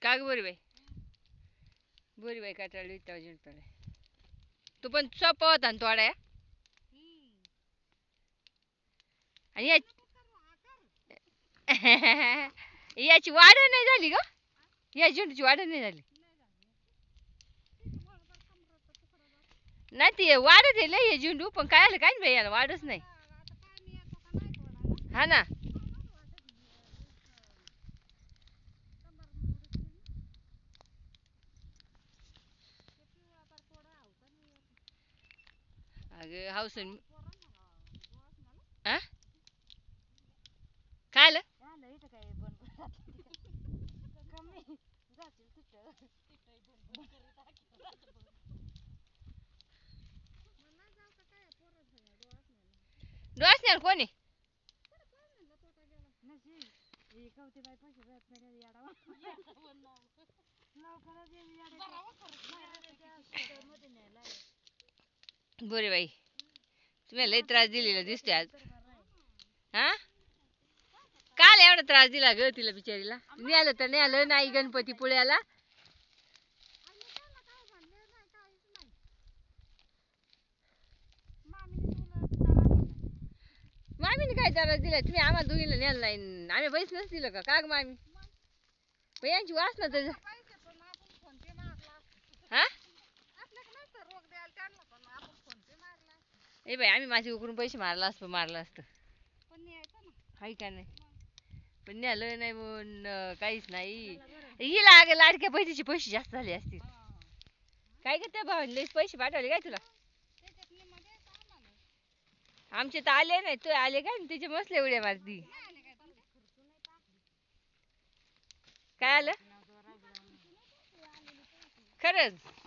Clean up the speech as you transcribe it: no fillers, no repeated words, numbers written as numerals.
का ग बोरी बाई काटाळली अजून पण तू पण सोपा होता ना थोडा आणि याची वाढ नाही झाली ग या झेंडूची वाढ नाही झाली नाही ती वाढत आहे लय झेंडू पण काय आलं काय नाही बाई याला वाढच नाही हा ना अगं हाऊसन काय आलं डोसण्याला कोणी बरे बाई तुम्ही लय त्रास दिलेला दिसतोय आज हा काल एवढा त्रास दिला ग तिला बिचारीला नेलं तर नेलं नाही गणपती पुळ्याला मामीने काय त्रास दिला तुम्ही आम्हाला दोघीला नेलं नाही आम्ही पैसे नसं दिलं का ग मामी पण यांची वासना तर हा ए बाई आम्ही माझे उकरून पैसे मारला असतं हाय का नाही पण नेलं नाही म्हणून काहीच नाही हिला अगं लाडक्या पैशाचे पैसे जास्त झाले असतील काय का त्या भावाने पैसे पाठवले काय तुला आमचे तर आले नाही तू आले काय तिचे मसले उड्या मारती काय आलं खरंच